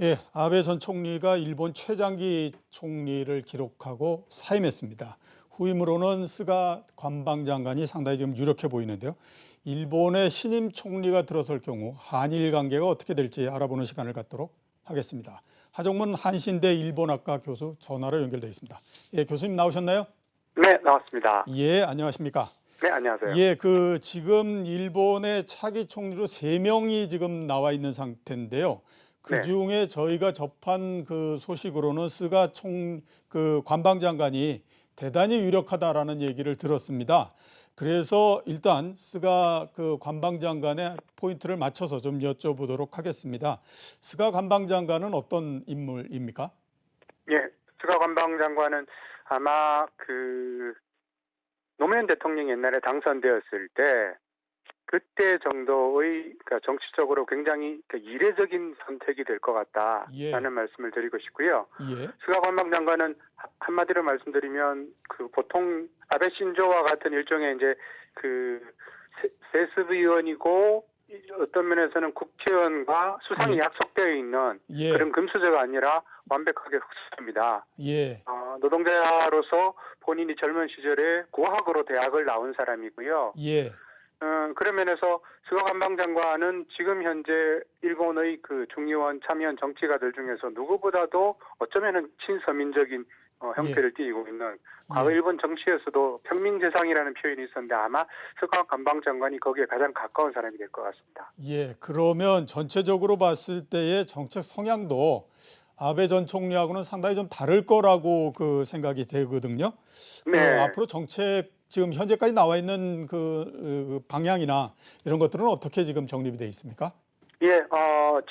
예, 아베 전 총리가 일본 최장기 총리를 기록하고 사임했습니다. 후임으로는 스가 관방장관이 상당히 지금 유력해 보이는데요. 일본의 신임 총리가 들어설 경우 한일 관계가 어떻게 될지 알아보는 시간을 갖도록 하겠습니다. 하정문 한신대 일본학과 교수 전화로 연결되어 있습니다. 예, 교수님 나오셨나요? 네, 나왔습니다. 예, 안녕하십니까? 네, 안녕하세요. 예, 지금 일본의 차기 총리로 3명이 지금 나와 있는 상태인데요. 그 네. 중에 저희가 접한 그 소식으로는 스가 관방장관이 대단히 유력하다라는 얘기를 들었습니다. 그래서 일단 스가 관방장관의 포인트를 맞춰서 좀 여쭤보도록 하겠습니다. 스가 관방장관은 어떤 인물입니까? 예, 스가 관방장관은 아마 노무현 대통령이 옛날에 당선되었을 때 그때 정도의 그러니까 정치적으로 굉장히 이례적인 선택이 될 것 같다라는 예. 말씀을 드리고 싶고요. 예. 스가 관방장관은 한마디로 말씀드리면 보통 아베 신조와 같은 일종의 이제 세습 의원이고 어떤 면에서는 국회의원과 수상이 예. 약속되어 있는 예. 그런 금수저가 아니라 완벽하게 흡수합니다. 예. 노동자로서 본인이 젊은 시절에 고학으로 대학을 나온 사람이고요. 예. 그런 면에서 스가 관방장관은 지금 현재 일본의 중의원, 참의원 정치가들 중에서 누구보다도 어쩌면은 친서민적인 형태를 띠고 있는 과거 일본 정치에서도 평민재상이라는 표현이 있었는데 아마 스가 관방장관이 거기에 가장 가까운 사람이 될 것 같습니다. 예, 그러면 전체적으로 봤을 때의 정책 성향도 아베 전 총리하고는 상당히 좀 다를 거라고 생각이 되거든요. 네. 앞으로 정책 지금 현재까지 나와 있는 방향이나 이런 것들은 어떻게 지금 정립이 되어 있습니까? 예,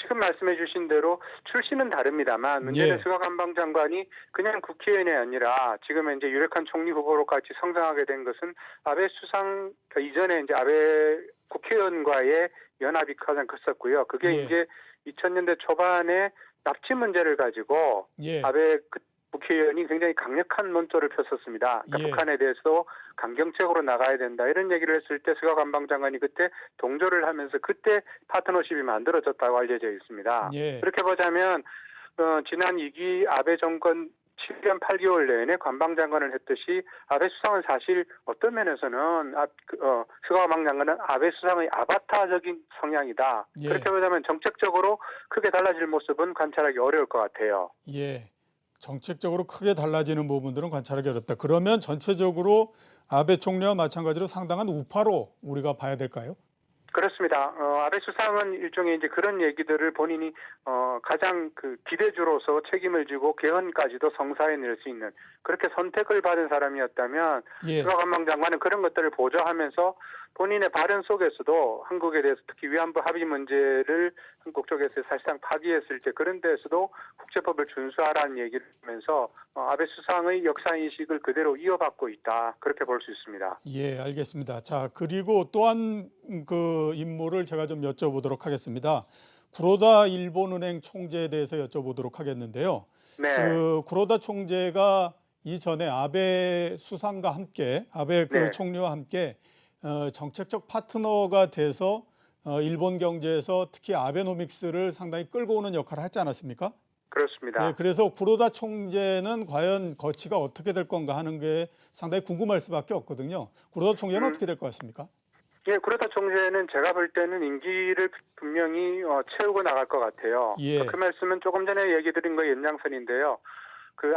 지금 말씀해 주신 대로 출신은 다릅니다만 문제는 예. 스가 관방장관이 그냥 국회의원이 아니라 지금 이제 유력한 총리 후보로까지 성장하게 된 것은 아베 수상 이전에 이제 아베 국회의원과의 연합이 가장 컸었고요. 그게 예. 이제 2000년대 초반에 납치 문제를 가지고 예. 아베 국회의원이 굉장히 강력한 논조를 폈었습니다. 그러니까 예. 북한에 대해서 강경책으로 나가야 된다 이런 얘기를 했을 때 스가 관방장관이 그때 동조를 하면서 그때 파트너십이 만들어졌다고 알려져 있습니다. 예. 그렇게 보자면 지난 2기 아베 정권 7년 8개월 내내 관방장관을 했듯이 아베 수상은 사실 어떤 면에서는 스가 관방장관은 아베 수상의 아바타적인 성향이다. 예. 그렇게 보자면 정책적으로 크게 달라질 모습은 관찰하기 어려울 것 같아요. 예. 정책적으로 크게 달라지는 부분들은 관찰하기 어렵다. 그러면 전체적으로 아베 총리와 마찬가지로 상당한 우파로 우리가 봐야 될까요? 그렇습니다. 아베 수상은 일종의 이제 그런 얘기들을 본인이 가장 기대주로서 책임을 지고 개헌까지도 성사해낼 수 있는 그렇게 선택을 받은 사람이었다면 예. 스가 관방장관은 그런 것들을 보좌하면서 본인의 발언 속에서도 한국에 대해서 특히 위안부 합의 문제를 한국 쪽에서 사실상 파기했을 때 그런 데에서도 국제법을 준수하라는 얘기를 하면서 아베 수상의 역사인식을 그대로 이어받고 있다. 그렇게 볼 수 있습니다. 예, 알겠습니다. 자, 그리고 또한 인물을 제가 좀 여쭤보도록 하겠습니다. 구로다 일본은행 총재에 대해서 여쭤보도록 하겠는데요. 네. 구로다 총재가 이전에 아베 수상과 함께 아베 네. 총리와 함께 정책적 파트너가 돼서 일본 경제에서 특히 아베노믹스를 상당히 끌고 오는 역할을 했지 않았습니까? 그렇습니다. 네, 그래서 구로다 총재는 과연 거치가 어떻게 될 건가 하는 게 상당히 궁금할 수밖에 없거든요. 구로다 총재는 어떻게 될 것 같습니까? 예, 구로다 총재는 제가 볼 때는 임기를 분명히 채우고 나갈 것 같아요. 예. 그 말씀은 조금 전에 얘기 드린 거의 연장선인데요.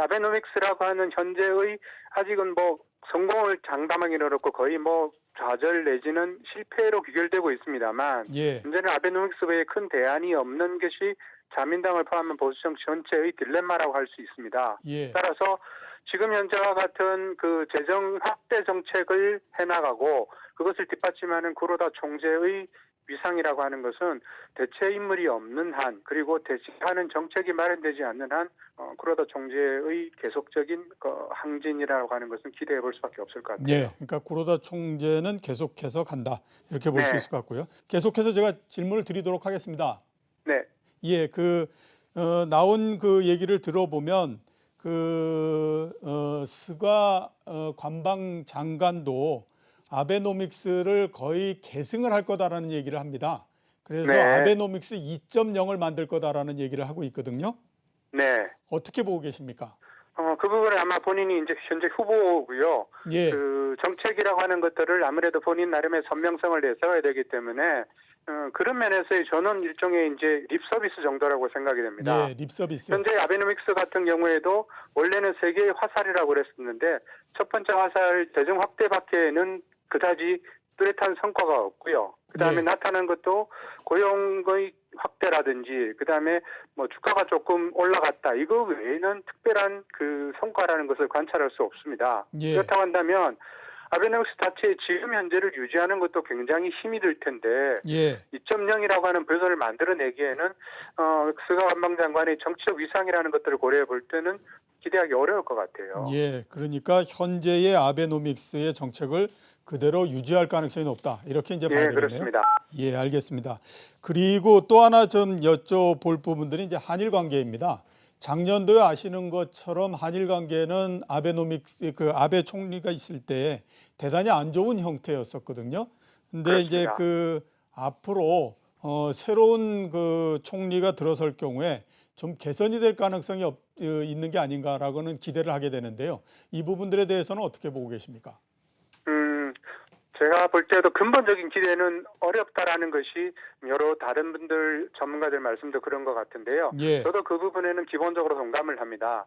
아베노믹스라고 하는 현재의 아직은 성공을 장담하기는 어렵고 거의 좌절 내지는 실패로 귀결되고 있습니다만 예. 문제는 아베노믹스 외에 큰 대안이 없는 것이 자민당을 포함한 보수 정치 전체의 딜레마라고 할 수 있습니다. 예. 따라서 지금 현재와 같은 재정 확대 정책을 해나가고 그것을 뒷받침하는 구로다 총재의 위상이라고 하는 것은 대체 인물이 없는 한 그리고 대체하는 정책이 마련되지 않는 한 구로다 총재의 계속적인 항진이라고 하는 것은 기대해 볼 수밖에 없을 것 같아요. 예, 그러니까 구로다 총재는 계속해서 간다 이렇게 볼 수 네. 있을 것 같고요. 계속해서 제가 질문을 드리도록 하겠습니다. 네. 예, 나온 얘기를 들어보면 스가 관방 장관도 아베노믹스를 거의 계승을 할 거다라는 얘기를 합니다. 그래서 네. 아베노믹스 2.0을 만들 거다라는 얘기를 하고 있거든요. 네. 어떻게 보고 계십니까? 그 부분은 아마 본인이 이제 현재 후보고요. 예, 그 정책이라고 하는 것들을 아무래도 본인 나름의 선명성을 내세워야 되기 때문에 그런 면에서 저는 일종의 이제 립 서비스 정도라고 생각이 됩니다. 예, 립 서비스. 현재 아베노믹스 같은 경우에도 원래는 세 개의 화살이라고 그랬었는데 첫 번째 화살 재정 확대밖에는 그다지 뚜렷한 성과가 없고요. 그다음에 예. 나타난 것도 고용의 확대라든지 그다음에 뭐 주가가 조금 올라갔다. 이거 외에는 특별한 그 성과라는 것을 관찰할 수 없습니다. 예. 그렇다고 한다면 아베노믹스 자체의 지금 현재를 유지하는 것도 굉장히 힘이 들 텐데 예, 2.0이라고 하는 버전을 만들어내기에는 스가 관방장관의 정치적 위상이라는 것들을 고려해 볼 때는 기대하기 어려울 것 같아요. 예. 그러니까 현재의 아베노믹스의 정책을 그대로 유지할 가능성이 높다. 이렇게 이제 봐야 예, 되겠네요. 그렇습니다. 예, 알겠습니다. 그리고 또 하나 좀 여쭤볼 부분들이 이제 한일 관계입니다. 작년도에 아시는 것처럼 한일 관계는 아베노믹스 그 아베 총리가 있을 때 대단히 안 좋은 형태였었거든요. 근데 이제 그렇습니다. 그 앞으로 새로운 그 총리가 들어설 경우에 좀 개선이 될 가능성이 있는 게 아닌가라고는 기대를 하게 되는데요. 이 부분들에 대해서는 어떻게 보고 계십니까? 제가 볼 때도 근본적인 기대는 어렵다라는 것이 여러 다른 분들 전문가들 말씀도 그런 것 같은데요. 예, 저도 그 부분에는 기본적으로 동감을 합니다.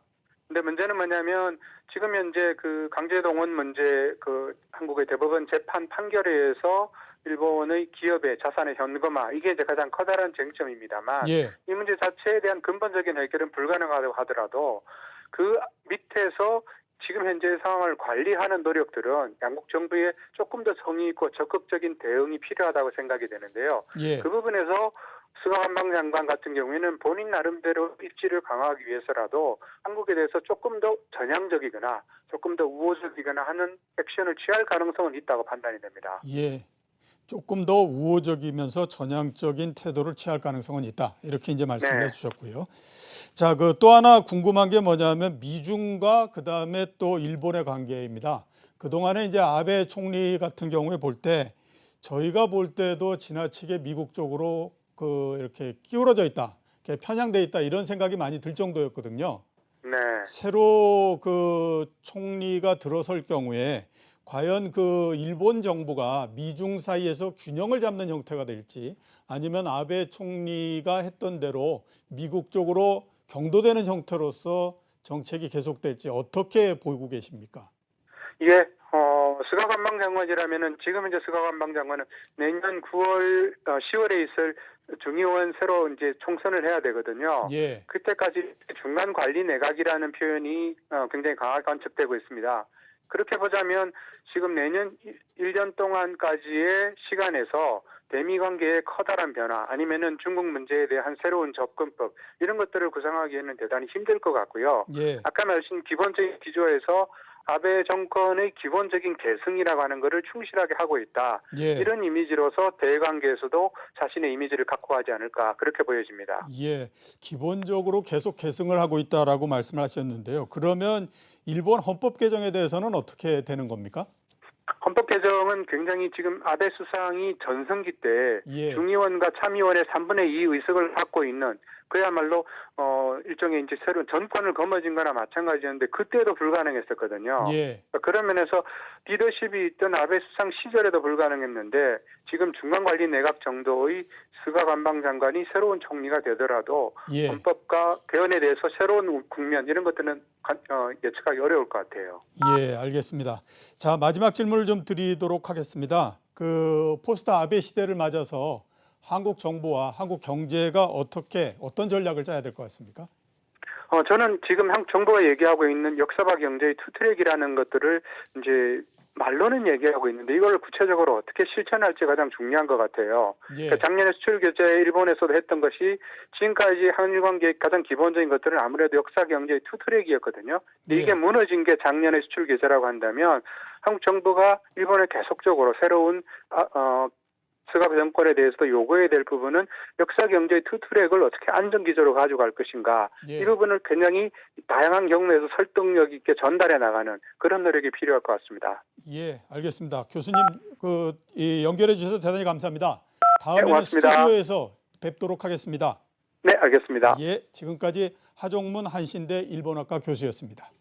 근데 문제는 뭐냐면 지금 현재 그 강제동원 문제 그 한국의 대법원 재판 판결에 의해서 일본의 기업의 자산의 현금화 이게 이제 가장 커다란 쟁점입니다만 예, 이 문제 자체에 대한 근본적인 해결은 불가능하다고 하더라도 그 밑에서 지금 현재의 상황을 관리하는 노력들은 양국 정부의 조금 더 성의 있고 적극적인 대응이 필요하다고 생각이 되는데요. 예, 그 부분에서 스가 관방장관 같은 경우에는 본인 나름대로 입지를 강화하기 위해서라도 한국에 대해서 조금 더 전향적이거나 조금 더 우호적이거나 하는 액션을 취할 가능성은 있다고 판단이 됩니다. 예. 조금 더 우호적이면서 전향적인 태도를 취할 가능성은 있다. 이렇게 이제 말씀을 네. 해주셨고요. 자, 그 또 하나 궁금한 게 뭐냐면 미중과 그 다음에 또 일본의 관계입니다. 그동안에 이제 아베 총리 같은 경우에 볼 때 저희가 볼 때도 지나치게 미국 쪽으로 그 이렇게 기울어져 있다, 이렇게 편향돼 있다 이런 생각이 많이 들 정도였거든요. 네. 새로 그 총리가 들어설 경우에 과연 그 일본 정부가 미중 사이에서 균형을 잡는 형태가 될지 아니면 아베 총리가 했던 대로 미국 쪽으로 경도되는 형태로서 정책이 계속될지 어떻게 보고 계십니까? 이게 스가 관방장관이라면은 지금 이제 스가 관방장관은 내년 9월 10월에 있을 중의원 새로 이제 총선을 해야 되거든요. 예, 그때까지 중간 관리 내각이라는 표현이 굉장히 강하게 관측되고 있습니다. 그렇게 보자면 지금 내년 1년 동안까지의 시간에서 대미 관계의 커다란 변화 아니면은 중국 문제에 대한 새로운 접근법 이런 것들을 구상하기에는 대단히 힘들 것 같고요. 예, 아까 말씀 기본적인 기조에서 아베 정권의 기본적인 계승이라고 하는 것을 충실하게 하고 있다. 예, 이런 이미지로서 대외관계에서도 자신의 이미지를 갖고 가지 않을까 그렇게 보여집니다. 예. 기본적으로 계속 계승을 하고 있다라고 말씀을 하셨는데요. 그러면 일본 헌법 개정에 대해서는 어떻게 되는 겁니까? 헌법 개정은 굉장히 지금 아베 수상이 전성기 때 예, 중의원과 참의원의 3분의 2 의석을 갖고 있는 그야말로 일종의 이제 새로운 전권을 거머쥔 거나 마찬가지였는데 그때도 불가능했었거든요. 예, 그런 면에서 리더십이 있던 아베 수상 시절에도 불가능했는데 지금 중간관리 내각 정도의 스가 관방장관이 새로운 총리가 되더라도 예. 헌법과 개헌에 대해서 새로운 국면 이런 것들은 예측하기 어려울 것 같아요. 예, 알겠습니다. 자, 마지막 질문을 좀 드리도록 하겠습니다. 그 포스트 아베 시대를 맞아서 한국 정부와 한국 경제가 어떤 전략을 짜야 될 것 같습니까? 저는 지금 한국 정부가 얘기하고 있는 역사바 경제의 투트랙이라는 것들을 이제 말로는 얘기하고 있는데 이걸 구체적으로 어떻게 실천할지 가장 중요한 것 같아요. 예, 그러니까 작년에 수출 규제 일본에서도 했던 것이 지금까지 한일 관계의 가장 기본적인 것들은 아무래도 역사 경제의 투트랙이었거든요. 근데 이게 예. 무너진 게 작년의 수출 규제라고 한다면 한국 정부가 일본에 계속적으로 새로운 스가 정권에 대해서도 요구해야 될 부분은 역사 경제의 투트랙을 어떻게 안정 기조로 가져갈 것인가 예. 이 부분을 굉장히 다양한 경로에서 설득력 있게 전달해 나가는 그런 노력이 필요할 것 같습니다. 예, 알겠습니다. 교수님 이 연결해 주셔서 대단히 감사합니다. 다음에는 고맙습니다. 스튜디오에서 뵙도록 하겠습니다. 네, 알겠습니다. 예, 지금까지 하종문 한신대 일본어과 교수였습니다.